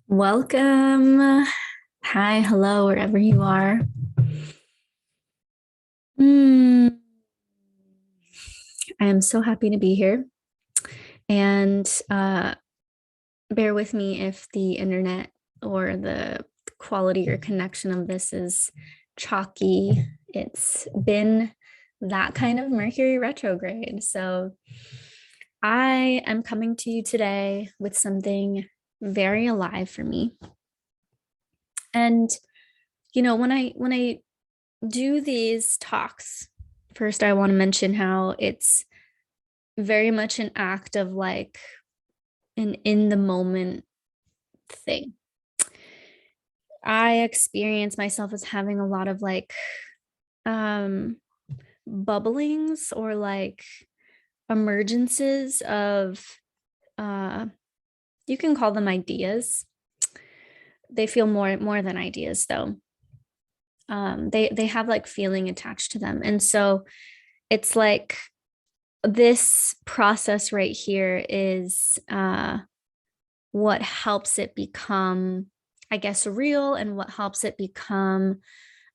Welcome. Hi, hello, wherever you are. Mm, I am so happy to be here. And bear with me if the internet or the quality or connection of this is chalky. It's been that kind of Mercury retrograde. So I am coming to you today with something very alive for me. And when I do these talks, first I want to mention how it's very much an act of like an in the moment thing. I experience myself as having a lot of like um bubblings or like emergences of uh you can call them ideas. They feel more than ideas though. They have like feeling attached to them. And so it's like this process right here is what helps it become, I guess, real, and what helps it become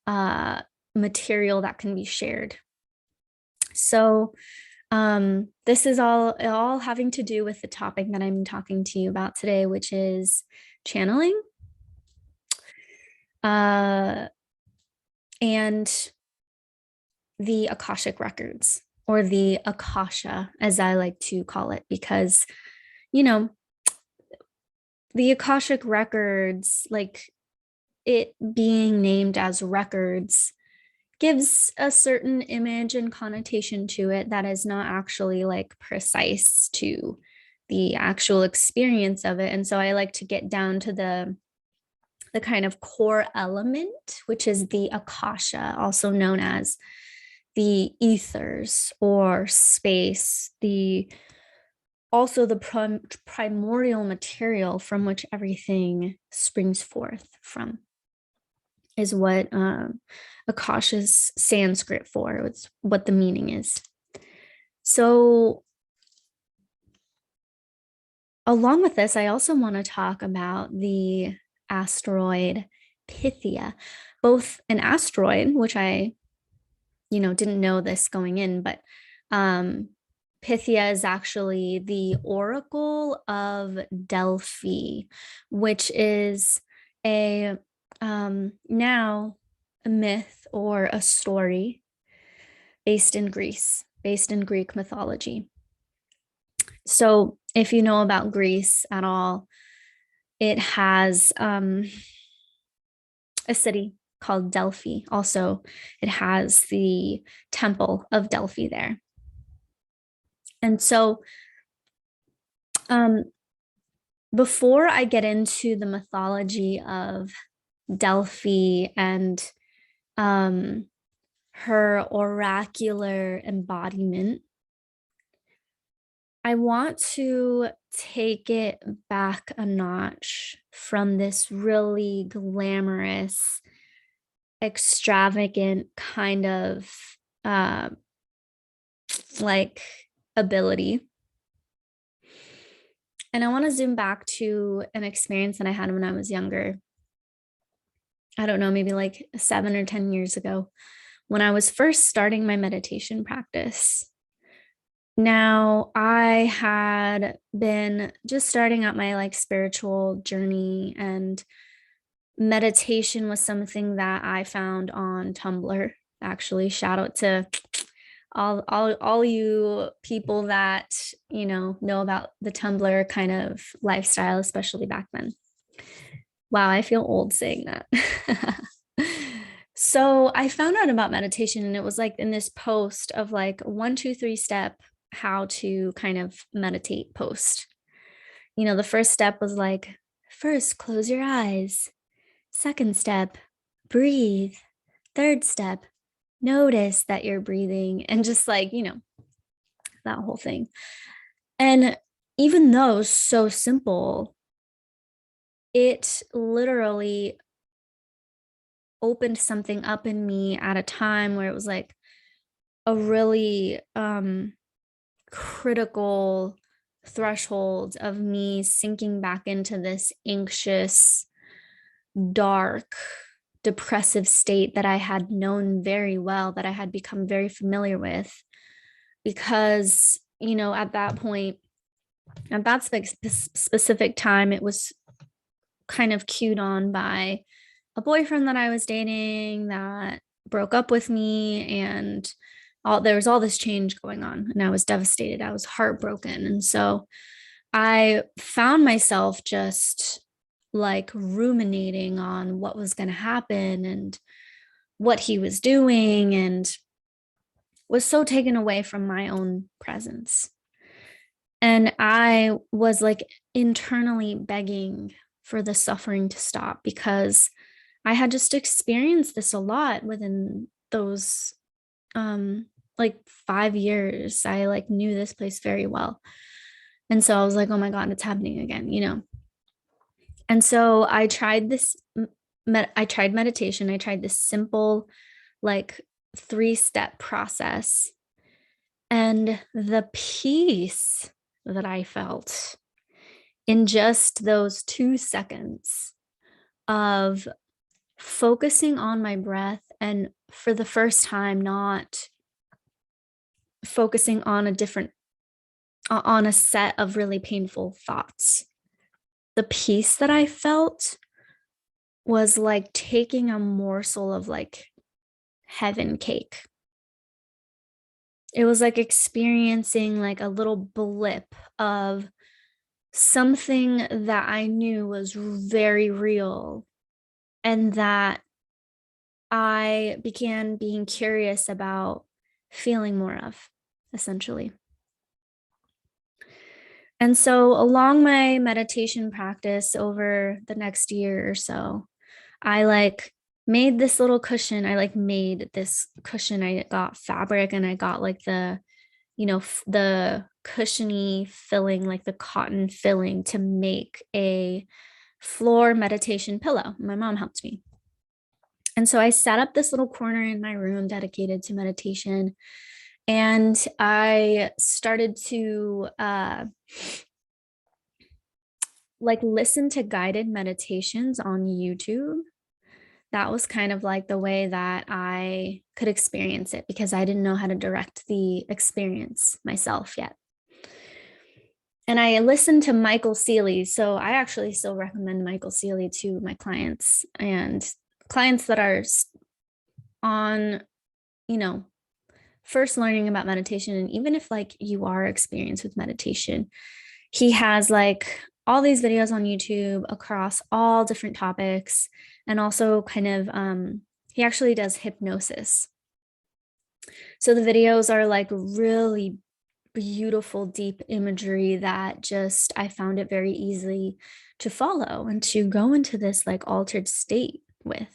uh, material that can be shared. So this is all having to do with the topic that I'm talking to you about today, which is channeling. Uh, and the Akashic records, or the Akasha, as I like to call it, because, you know, the Akashic records, like it being named as records, gives a certain image and connotation to it that is not actually like precise to the actual experience of it. And so I like to get down to the kind of core element, which is the Akasha, also known as the ethers or space, the also the primordial material from which everything springs forth from, is what Akasha's Sanskrit for. It's what the meaning is. So, along with this, I also want to talk about the asteroid Pythia, both an asteroid, which I, didn't know this going in, but um, Pythia is actually the oracle of Delphi, which is a now a myth or a story based in Greece, based in Greek mythology. So, if you know about Greece at all, it has a city called Delphi. Also, it has the temple of Delphi there. And so, um, before I get into the mythology of Delphi and um, her oracular embodiment, I want to take it back a notch from this really glamorous, extravagant kind of uh, like ability. And I want to zoom back to an experience that I had when I was younger. I don't know, maybe like 7 or 10 years ago, when I was first starting my meditation practice. Now, I had been just starting out my like spiritual journey, and meditation was something that I found on Tumblr. Actually, shout out to all you people that know about the Tumblr kind of lifestyle, especially back then. Wow, I feel old saying that. So I found out about meditation, and it was like in this post of like 1, 2, 3 step how to kind of meditate post. The first step was like, first, close your eyes. Second step, breathe. Third step, notice that you're breathing, and just like, that whole thing. And even though so simple, it literally opened something up in me at a time where it was like a really critical threshold of me sinking back into this anxious, dark, depressive state that I had known very well, that I had become very familiar with. Because, at that point, at that specific time, it was kind of cued on by a boyfriend that I was dating that broke up with me, and there was all this change going on, and I was devastated. I was heartbroken. And so I found myself just like ruminating on what was going to happen and what he was doing, and was so taken away from my own presence. And I was like internally begging for the suffering to stop, because I had just experienced this a lot within those like 5 years. I like knew this place very well. And so I was like, oh my God, it's happening again. And so I tried I tried meditation. I tried this simple, like 3-step process. And the peace that I felt in just those 2 seconds of focusing on my breath, and for the first time, not focusing on a set of really painful thoughts. The peace that I felt was like taking a morsel of like heaven cake. It was like experiencing like a little blip of something that I knew was very real, and that I began being curious about feeling more of, essentially. And so along my meditation practice over the next year or so, I like made this little cushion. I like made this cushion. I got fabric, and I got like the cushiony filling, like the cotton filling, to make a floor meditation pillow. My mom helped me. And so I set up this little corner in my room dedicated to meditation. And I started to like listen to guided meditations on YouTube. That was kind of like the way that I could experience it, because I didn't know how to direct the experience myself yet. And I listened to Michael Sealey. So I actually still recommend Michael Sealey to my clients, and clients that are on, first learning about meditation. And even if like you are experienced with meditation, he has like all these videos on YouTube across all different topics. And also kind of, he actually does hypnosis. So the videos are like really beautiful, deep imagery that just, I found it very easy to follow and to go into this like altered state with.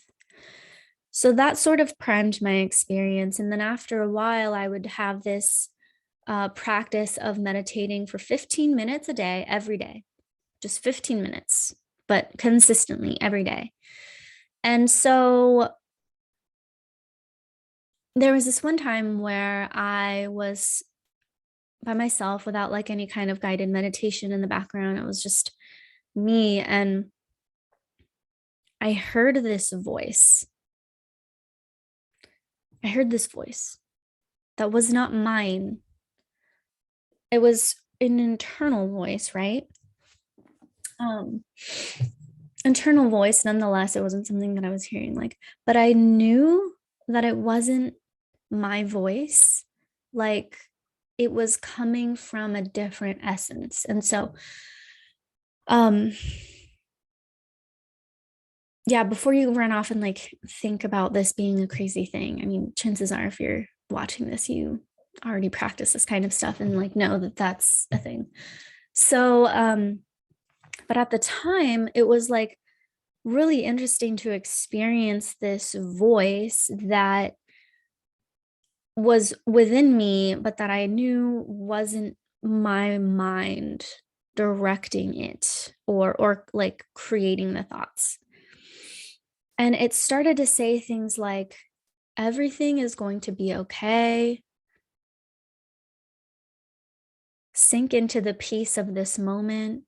So that sort of primed my experience. And then after a while, I would have this practice of meditating for 15 minutes a day, every day, just 15 minutes, but consistently every day. And so there was this one time where I was by myself without like any kind of guided meditation in the background. It was just me. And I heard this voice. I heard this voice that was not mine. It was an internal voice, right? Internal voice, nonetheless. It wasn't something that I was hearing, like, but I knew that it wasn't my voice. Like, it was coming from a different essence. And so, yeah, before you run off and like think about this being a crazy thing, I mean, chances are if you're watching this, you already practice this kind of stuff and like know that that's a thing. So, but at the time, it was like really interesting to experience this voice that was within me, but that I knew wasn't my mind directing it, or like creating the thoughts. And it started to say things like, everything is going to be okay. Sink into the peace of this moment.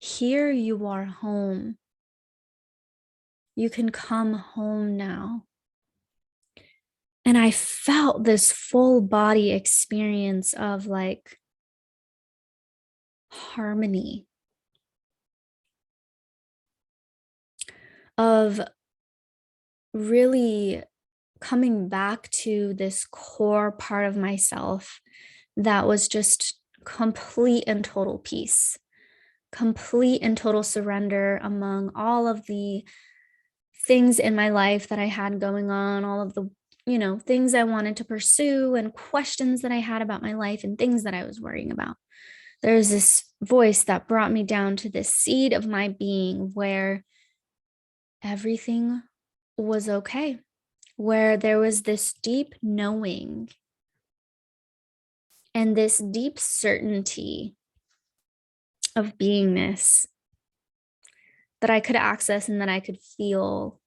Here you are home. You can come home now. And I felt this full body experience of like harmony, of really coming back to this core part of myself that was just complete and total peace, complete and total surrender among all of the things in my life that I had going on, all of the, things I wanted to pursue and questions that I had about my life and things that I was worrying about. There's this voice that brought me down to this seed of my being where everything was okay, where there was this deep knowing and this deep certainty of beingness that I could access and that I could feel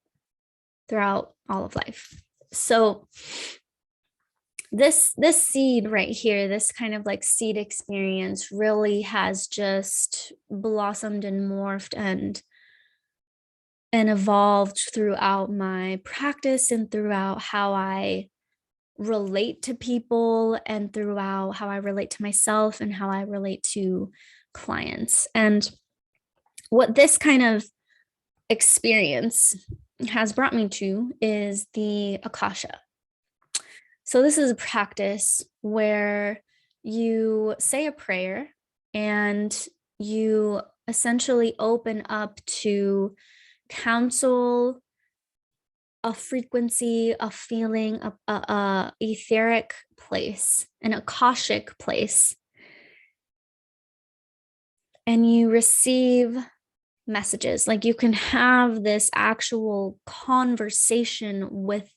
throughout all of life. So this seed right here, this kind of like seed experience really has just blossomed and morphed and evolved throughout my practice and throughout how I relate to people and throughout how I relate to myself and how I relate to clients. And what this kind of experience has brought me to is the Akasha. So this is a practice where you say a prayer and you essentially open up to counsel, a frequency, a feeling, a etheric place, an Akashic place. And you receive messages. Like you can have this actual conversation with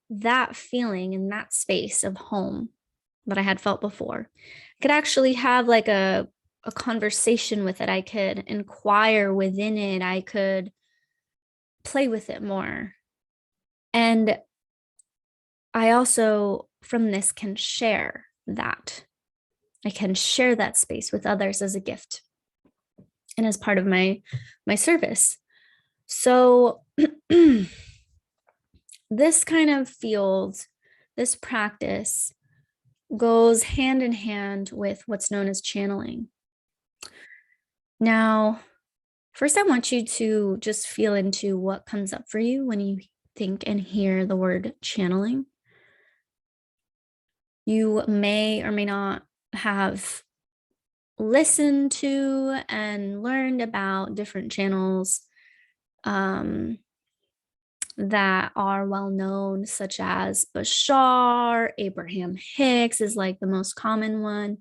that feeling in that space of home that I had felt before. I could actually have like a conversation with it. I could inquire within it. I could play with it more. And I also, from this, can share that. I can share that space with others as a gift and as part of my service. So this kind of field, this practice goes hand in hand with what's known as channeling. Now, first, I want you to just feel into what comes up for you when you think and hear the word channeling. You may or may not have listened to and learned about different channels that are well known, such as Bashar, Abraham Hicks is like the most common one,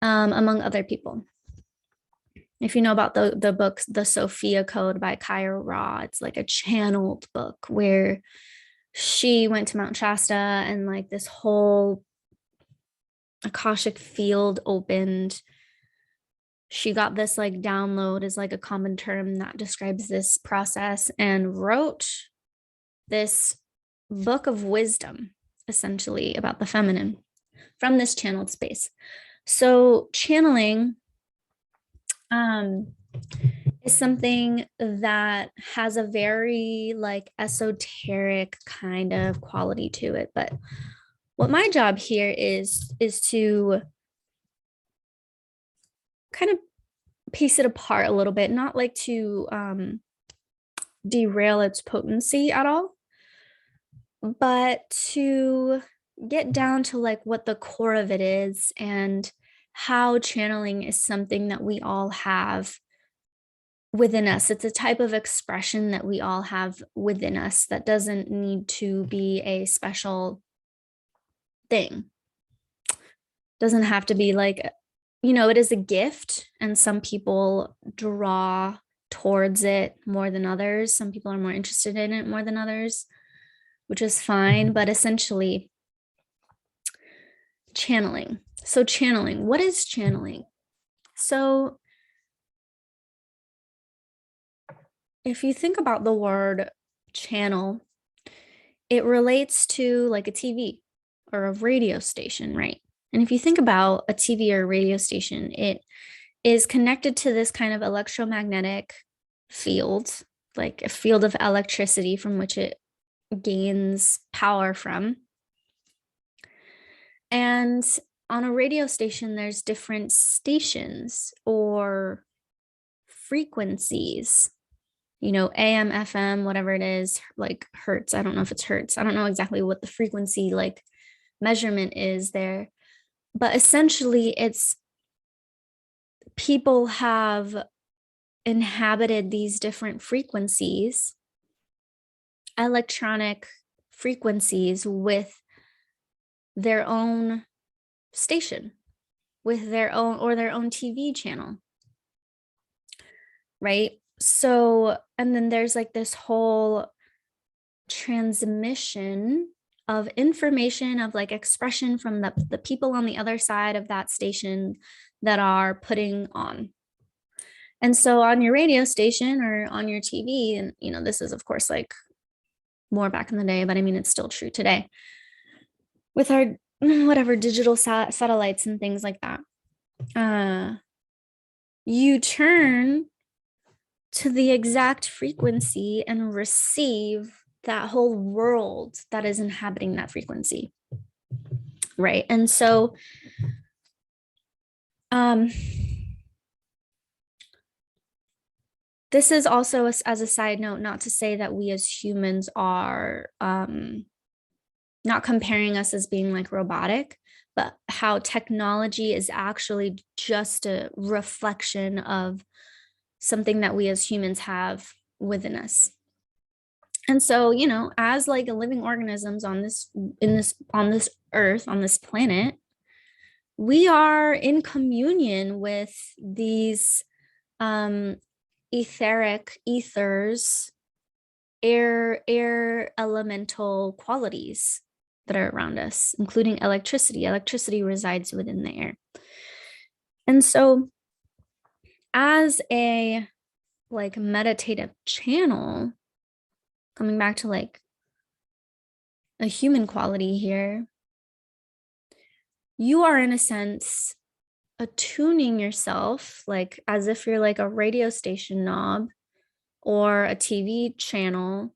among other people. If you know about the book, The Sophia Code by Kaya Ra, it's like a channeled book where she went to Mount Shasta and like this whole Akashic field opened. She got this like download is like a common term that describes this process and wrote this book of wisdom, essentially about the feminine from this channeled space. So channeling is something that has a very like esoteric kind of quality to it. But what my job here is to kind of piece it apart a little bit, not like to derail its potency at all, but to get down to like what the core of it is and how channeling is something that we all have within us. It's a type of expression that we all have within us that doesn't need to be a special thing. Doesn't have to be like, it is a gift, and some people draw towards it more than others. Some people are more interested in it more than others, which is fine. But essentially, channeling. So channeling, what is channeling? So if you think about the word channel, it relates to like a TV or a radio station, right? And if you think about a TV or a radio station, it is connected to this kind of electromagnetic field, like a field of electricity from which it gains power from. And on a radio station, there's different stations or frequencies, AM, FM, whatever it is, like hertz. I don't know if it's hertz. I don't know exactly what the frequency like measurement is there. But essentially, it's people have inhabited these different frequencies, electronic frequencies, with their own station, with their own TV channel, right? So, and then there's like this whole transmission of information, of like expression from the people on the other side of that station that are putting on. And so on your radio station or on your TV, and this is of course like more back in the day, but I mean, it's still true today with our whatever digital satellites and things like that. You turn to the exact frequency and receive that whole world that is inhabiting that frequency, right? And so this is also, as a side note, not to say that we as humans are not comparing us as being like robotic, but how technology is actually just a reflection of something that we as humans have within us. And so, as like living organisms on this earth, on this planet, we are in communion with these ethers, air elemental qualities that are around us, including electricity. Electricity resides within the air. And so as a like meditative channel, coming back to like a human quality here, you are in a sense attuning yourself, like as if you're like a radio station knob or a TV channel.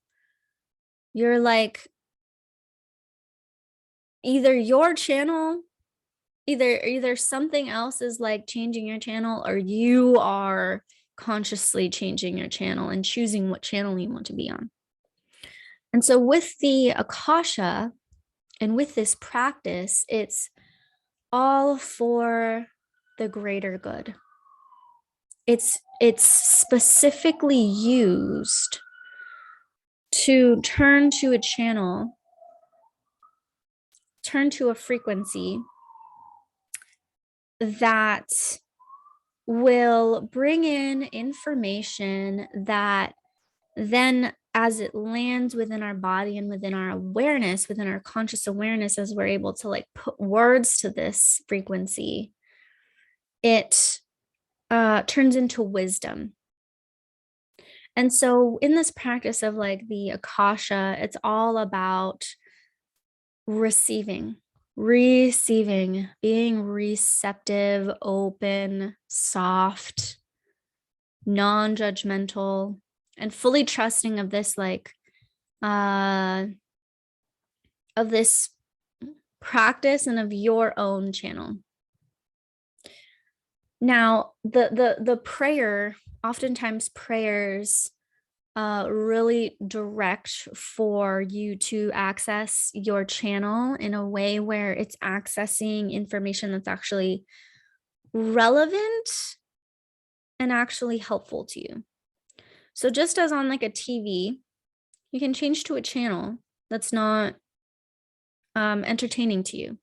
You're like either your channel, either something else is like changing your channel, or you are consciously changing your channel and choosing what channel you want to be on. And so with the Akasha and with this practice, it's all for the greater good. It's specifically used to turn to a channel, turn to a frequency that will bring in information that then, as it lands within our body and within our awareness, within our conscious awareness, as we're able to like put words to this frequency, it turns into wisdom. And so in this practice of like the Akasha, it's all about receiving, being receptive, open, soft, non-judgmental, and fully trusting of this like of this practice and of your own channel. Now, the prayer, oftentimes prayers really direct for you to access your channel in a way where it's accessing information that's actually relevant and actually helpful to you. So just as on like a TV, you can change to a channel that's not entertaining to you,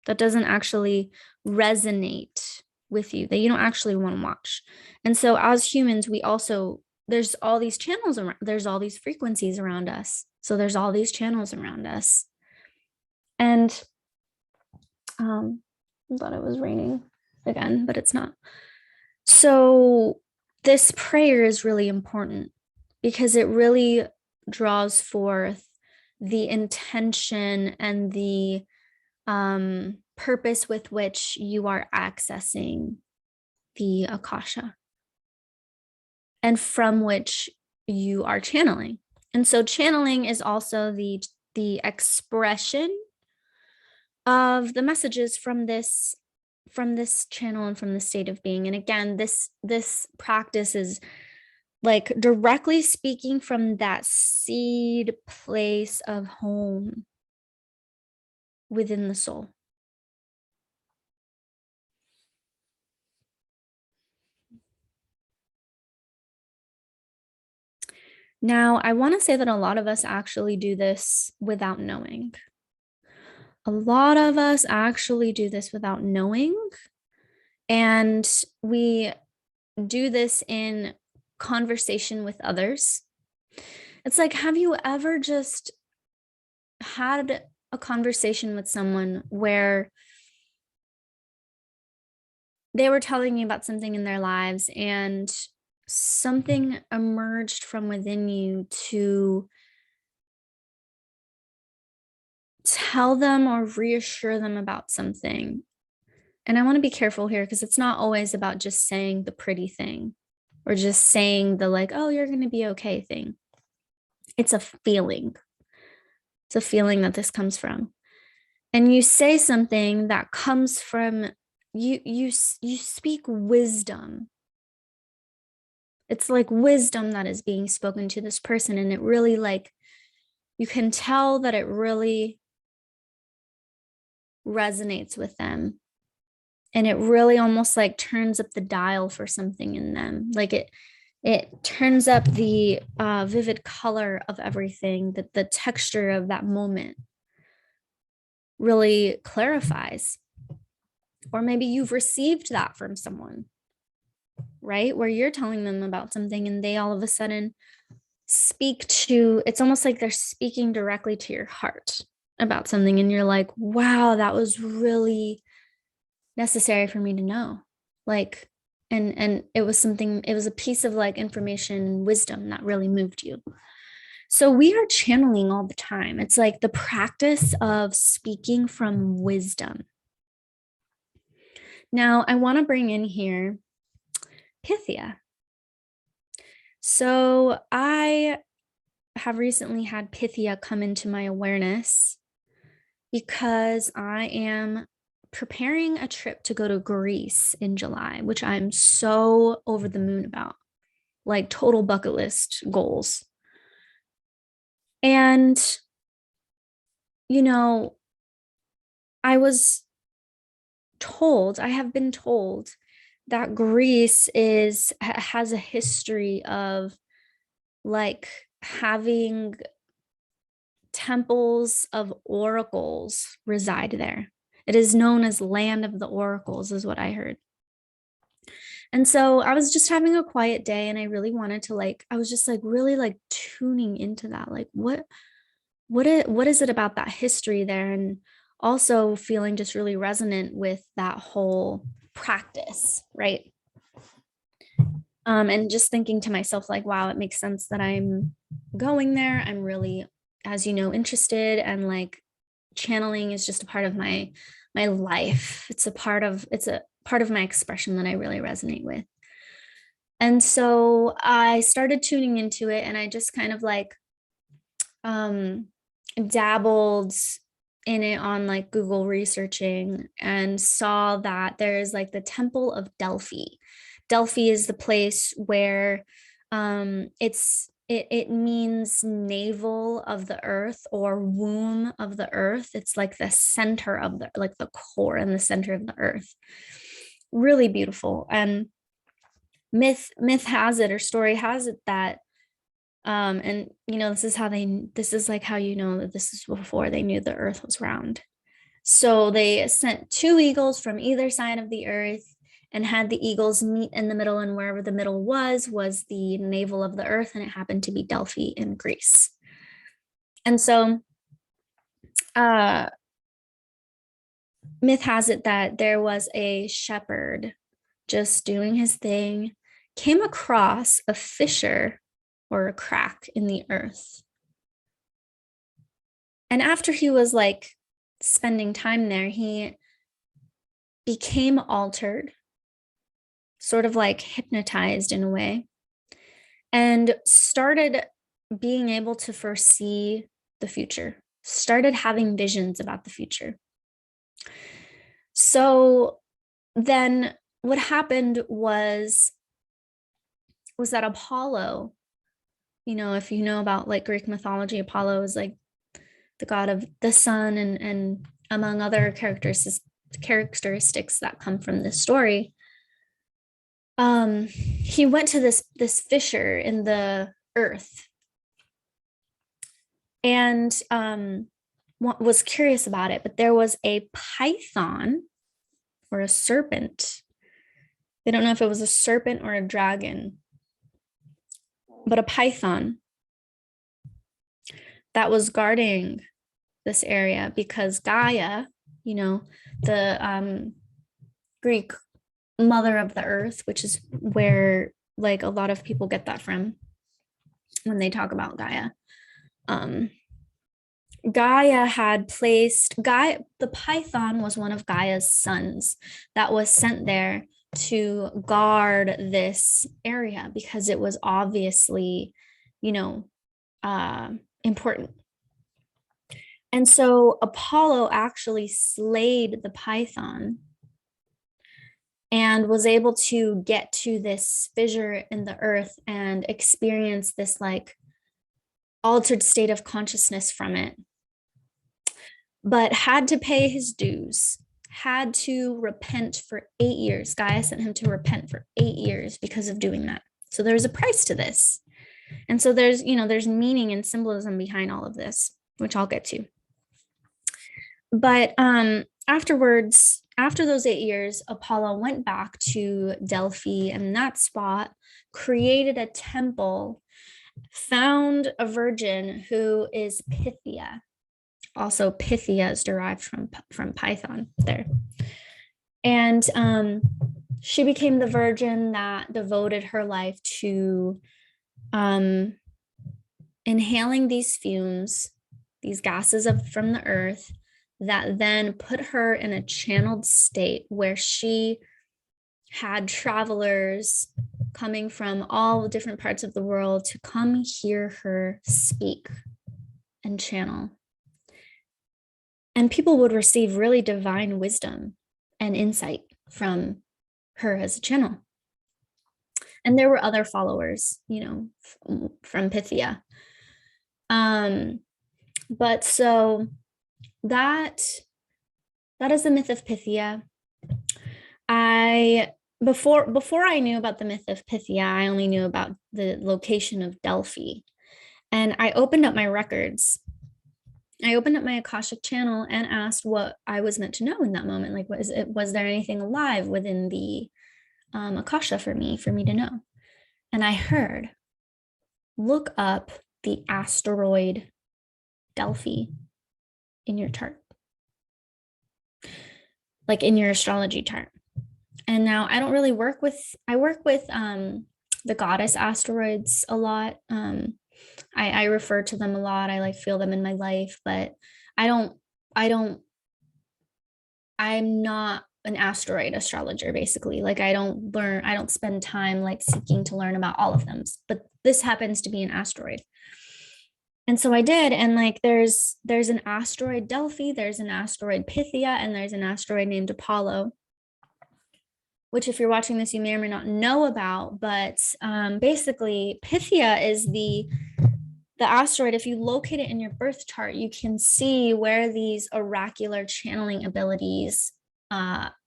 that doesn't actually resonate with you, that you don't actually want to watch. And so as humans, we also, there's all these channels around, there's all these frequencies around us. So there's all these channels around us. And I thought it was raining again, but it's not. So this prayer is really important because it really draws forth the intention and the purpose with which you are accessing the Akasha and from which you are channeling. And so channeling is also the expression of the messages from this channel and from the state of being. And again, this practice is like directly speaking from that seed place of home within the soul. Now, I want to say that a lot of us actually do this without knowing. A lot of us actually do this without knowing. And we do this in conversation with others. It's like, have you ever just had a conversation with someone where they were telling you about something in their lives and something emerged from within you to tell them or reassure them about something? And I want to be careful here because it's not always about just saying the pretty thing or just saying the like, oh, you're going to be okay thing. It's a feeling. It's a feeling that this comes from. And you say something that comes from you speak wisdom. It's like wisdom that is being spoken to this person. And it really, like, you can tell that it really resonates with them. And it really almost like turns up the dial for something in them. Like it turns up the vivid color of everything, that the texture of that moment really clarifies. Or maybe you've received that from someone, right? Where you're telling them about something and they all of a sudden speak to, it's almost like they're speaking directly to your heart about something. And you're like, wow, that was really necessary for me to know. Like, and it was something, it was a piece of like information, wisdom that really moved you. So we are channeling all the time. It's like the practice of speaking from wisdom. Now, I want to bring in here Pythia. So I have recently had Pythia come into my awareness because I am preparing a trip to go to Greece in July, which I'm so over the moon about, like total bucket list goals. And, you know, I have been told that Greece has a history of like having temples of oracles reside there. It is known as land of the oracles, is what I heard. And so I was just having a quiet day and I really wanted to I was just like really like tuning into that. Like what is it about that history there? And also feeling just really resonant with that whole practice, right? And just thinking to myself, like, wow, it makes sense that I'm going there. I'm really, as you know, interested, and like channeling is just a part of my life. It's a part of my expression that I really resonate with. And so I started tuning into it, and I just kind of like dabbled in it on like Google researching, and saw that there is like the Temple of Delphi. Delphi is the place where it means navel of the earth or womb of the earth. It's like the center of the core and the center of the earth. Really beautiful. And myth has it, or story has it, that and you know, this is like how you know that this is before they knew the earth was round. So they sent two eagles from either side of the earth and had the eagles meet in the middle, and wherever the middle was the navel of the earth, and it happened to be Delphi in Greece. And so myth has it that there was a shepherd just doing his thing, came across a fissure or a crack in the earth. And after he was like spending time there, he became altered, sort of like hypnotized in a way, and started being able to foresee the future, started having visions about the future. So then what happened was that Apollo, if you know about like Greek mythology, Apollo is like the god of the sun, and among other characteristics that come from this story. He went to this fissure in the earth and was curious about it, but there was a python or a serpent. They don't know if it was a serpent or a dragon, but a python that was guarding this area because Gaia, the Greek mother of the earth, which is where like a lot of people get that from when they talk about Gaia. Gaia had placed the python was one of Gaia's sons that was sent there to guard this area because it was obviously, important. And so Apollo actually slayed the python and was able to get to this fissure in the earth and experience this like altered state of consciousness from it, but had to pay his dues, had to repent for 8 years. Gaia sent him to repent for 8 years because of doing that. So there's a price to this. And so there's meaning and symbolism behind all of this, which I'll get to. But afterwards, after those 8 years, Apollo went back to Delphi, and in that spot created a temple, found a virgin who is Pythia. Also, Pythia is derived from Python there. And she became the virgin that devoted her life to inhaling these fumes, these gases from the earth, that then put her in a channeled state where she had travelers coming from all different parts of the world to come hear her speak and channel. And people would receive really divine wisdom and insight from her as a channel. And there were other followers, from Pythia. But so that is the myth of Pythia. Before I knew about the myth of Pythia, I only knew about the location of Delphi. And I opened up my records. I opened up my Akashic channel and asked what I was meant to know in that moment. Like, was there anything alive within the Akasha for me to know? And I heard, look up the asteroid Delphi in your chart, like in your astrology chart. And now I don't really work with the goddess asteroids a lot. I refer to them a lot. I like feel them in my life, but I'm not an asteroid astrologer, basically. Like I don't spend time like seeking to learn about all of them, but this happens to be an asteroid. And so I did, and like there's an asteroid Delphi, there's an asteroid Pythia, and there's an asteroid named Apollo, which if you're watching this, you may or may not know about, but basically Pythia is the asteroid. If you locate it in your birth chart, you can see where these oracular channeling abilities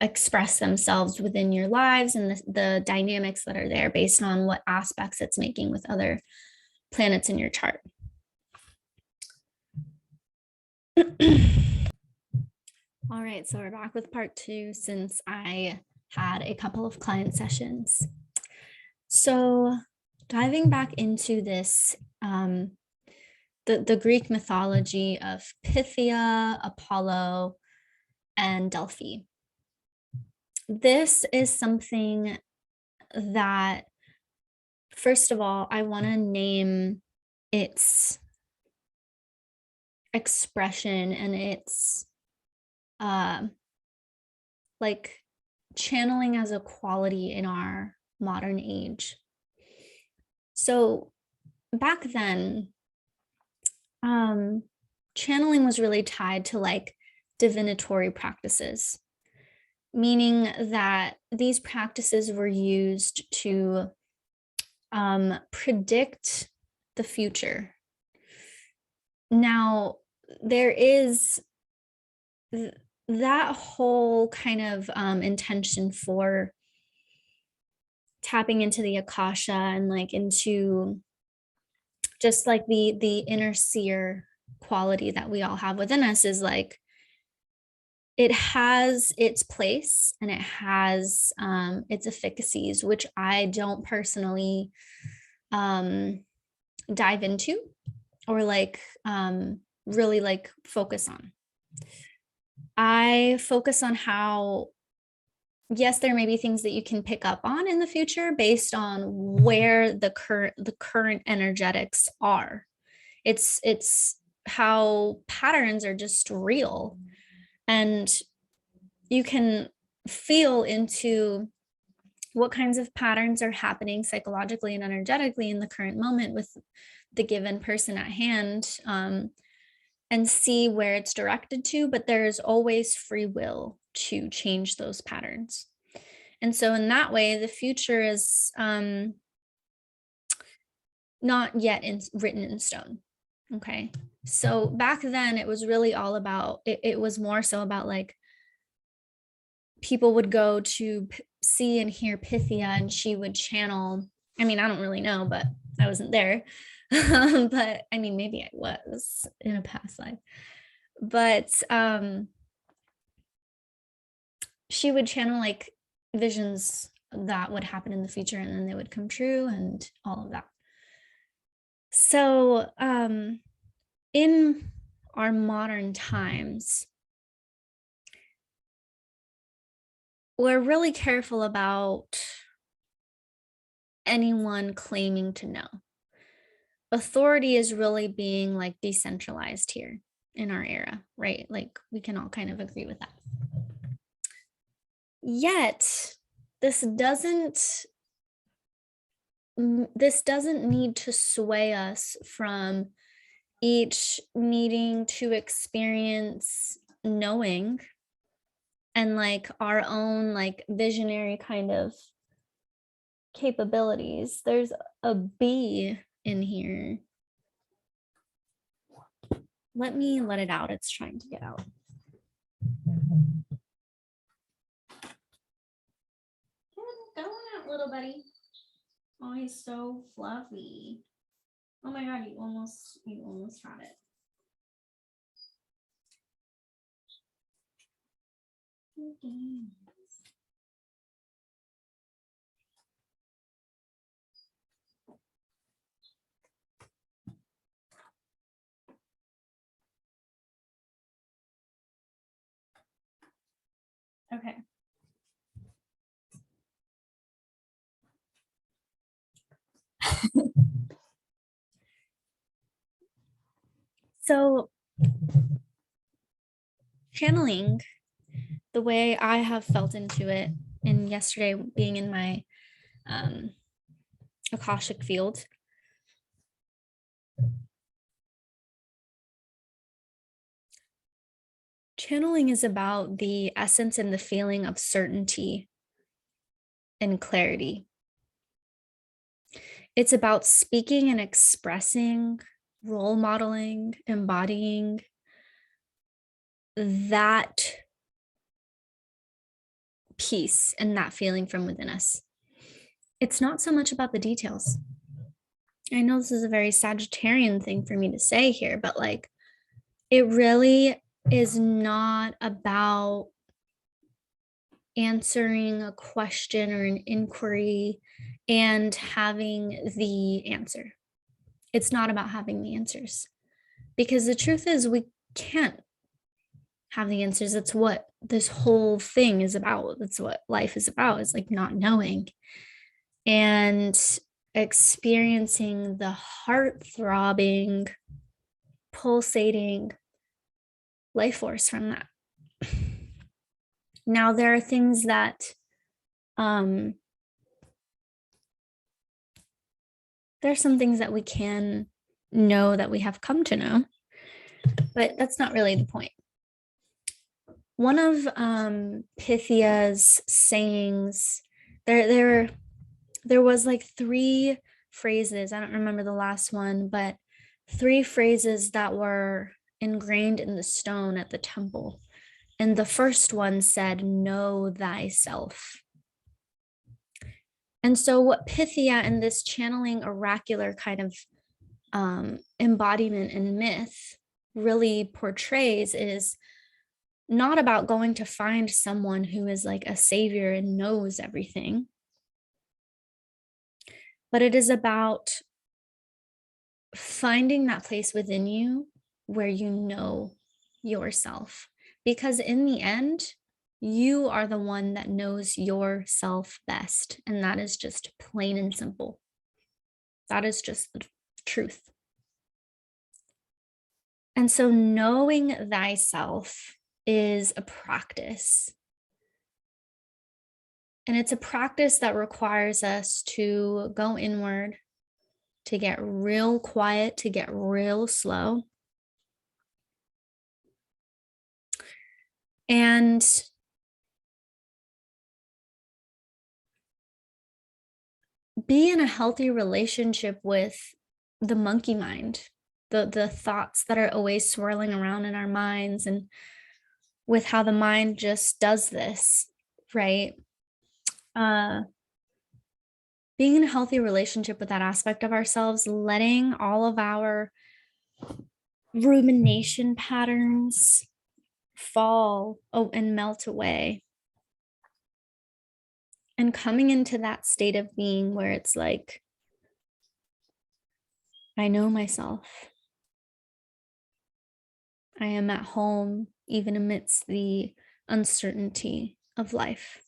express themselves within your lives and the dynamics that are there based on what aspects it's making with other planets in your chart. All right, so we're back with part 2 since I had a couple of client sessions. So diving back into this, the Greek mythology of Pythia, Apollo, and Delphi. This is something that, first of all, I want to name its expression and its like channeling as a quality in our modern age. So back then, channeling was really tied to like divinatory practices, meaning that these practices were used to predict the future. Now, there is that whole kind of intention for tapping into the Akasha and like into just like the inner seer quality that we all have within us is like, it has its place and it has its efficacies, which I don't personally dive into or like really like focus on. I focus on how, yes, there may be things that you can pick up on in the future based on where the current energetics are. It's how patterns are just real, and you can feel into what kinds of patterns are happening psychologically and energetically in the current moment with the given person at hand, and see where it's directed to, but there's always free will to change those patterns. And so in that way, the future is not yet written in stone. Okay. So back then it was really all about, it was more so about like, people would go to see and hear Pythia and she would channel. I mean, I don't really know, but I wasn't there. But I mean, maybe I was in a past life. But she would channel like visions that would happen in the future and then they would come true and all of that. So in our modern times, we're really careful about anyone claiming to know. Authority is really being like decentralized here in our era, right? Like we can all kind of agree with that. Yet, this doesn't need to sway us from each needing to experience knowing and like our own like visionary kind of capabilities. There's a bee in here. Let me let it out. It's trying to get out. Going out, little buddy. Oh, he's so fluffy. Oh my god, you almost had it. Okay. So channeling, the way I have felt into it, and yesterday being in my Akashic field, channeling is about the essence and the feeling of certainty and clarity. It's about speaking and expressing, role modeling, embodying that peace and that feeling from within us. It's not so much about the details. I know this is a very Sagittarian thing for me to say here, but like, it really is not about answering a question or an inquiry and having the answer. It's not about having the answers, because the truth is we can't have the answers. That's what this whole thing is about. That's what life is about. It's like not knowing and experiencing the heart throbbing, pulsating life force from that. Now, there are things that There's some things that we can know that we have come to know, but that's not really the point. One of Pythia's sayings, there was like 3 phrases. I don't remember the last one, but 3 phrases that were ingrained in the stone at the temple. And the first one said, "Know thyself." And so what Pythia in this channeling oracular kind of embodiment and myth really portrays is not about going to find someone who is like a savior and knows everything, but it is about finding that place within you where you know yourself. Because in the end, you are the one that knows yourself best. And that is just plain and simple. That is just the truth. And so knowing thyself is a practice. And it's a practice that requires us to go inward, to get real quiet, to get real slow. And be in a healthy relationship with the monkey mind, the thoughts that are always swirling around in our minds, and with how the mind just does this, right? Being in a healthy relationship with that aspect of ourselves, letting all of our rumination patterns fall and melt away, and coming into that state of being where it's like, I know myself. I am at home, even amidst the uncertainty of life.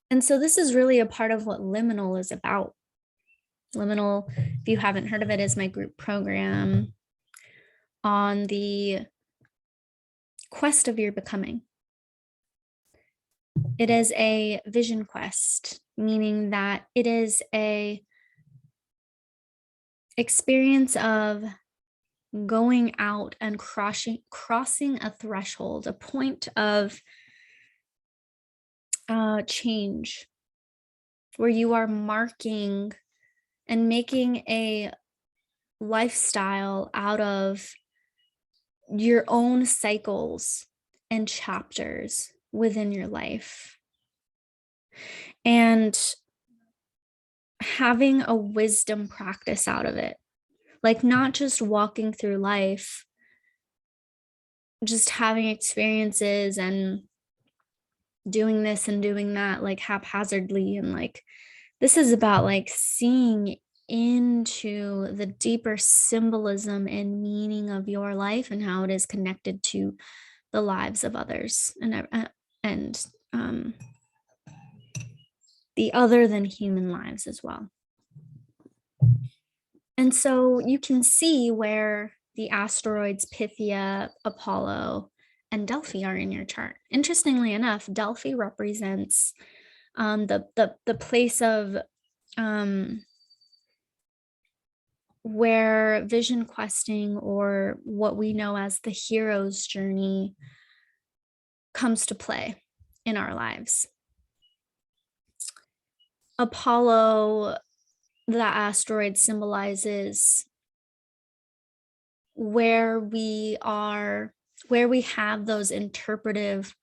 And so this is really a part of what Liminal is about. Liminal, if you haven't heard of it, is my group program on the quest of your becoming. It is a vision quest, meaning that it is a experience of going out and crossing a threshold, a point of change, where you are marking and making a lifestyle out of your own cycles and chapters within your life, and having a wisdom practice out of it. Like, not just walking through life, just having experiences and doing this and doing that like haphazardly, and like, this is about like seeing into the deeper symbolism and meaning of your life and how it is connected to the lives of others and the other than human lives as well. And so you can see where the asteroids Pythia, Apollo, and Delphi are in your chart. Interestingly enough, Delphi represents the place of where vision questing, or what we know as the hero's journey, comes to play in our lives. Apollo, the asteroid, symbolizes where we have those interpretive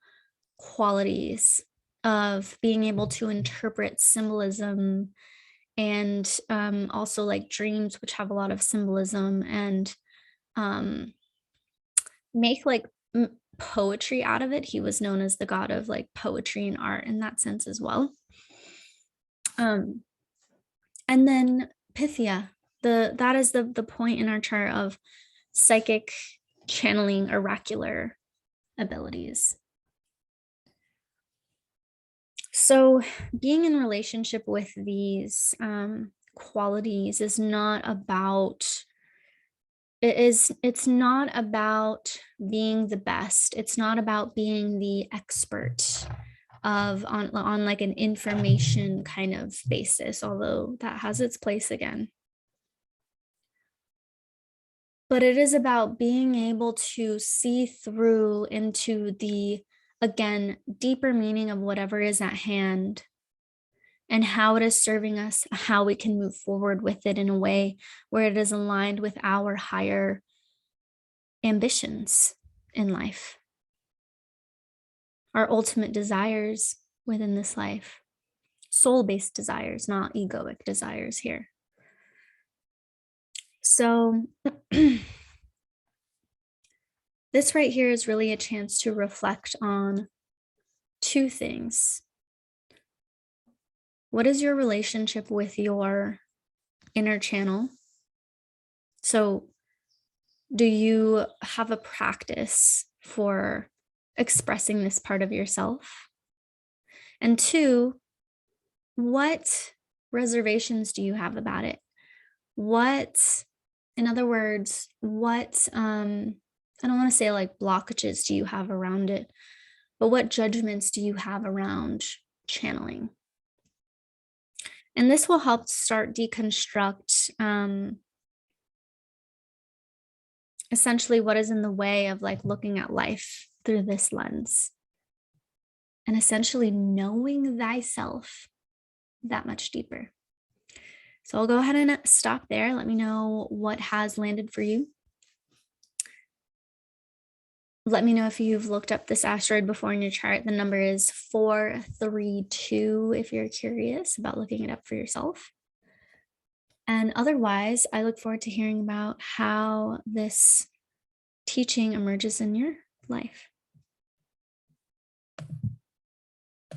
qualities of being able to interpret symbolism, and also like dreams, which have a lot of symbolism, and make like poetry out of it. He was known as the god of like poetry and art in that sense as well. And then Pythia, that is the point in our chart of psychic channeling, oracular abilities. So being in relationship with these qualities is not about, it's not about being the best. It's not about being the expert on like an information kind of basis, although that has its place again. But it is about being able to see through into the, again, deeper meaning of whatever is at hand and how it is serving us, how we can move forward with it in a way where it is aligned with our higher ambitions in life, our ultimate desires within this life, soul-based desires, not egoic desires here. So this right here is really a chance to reflect on two things. What is your relationship with your inner channel? So do you have a practice for expressing this part of yourself? And two, what reservations do you have about it? What, in other words, what, I don't want to say like blockages do you have around it, but what judgments do you have around channeling? And this will help start deconstruct essentially what is in the way of like looking at life through this lens and essentially knowing thyself that much deeper. So I'll go ahead and stop there. Let me know what has landed for you. Let me know if you've looked up this asteroid before in your chart. The number is 432 if you're curious about looking it up for yourself. And otherwise, I look forward to hearing about how this teaching emerges in your life.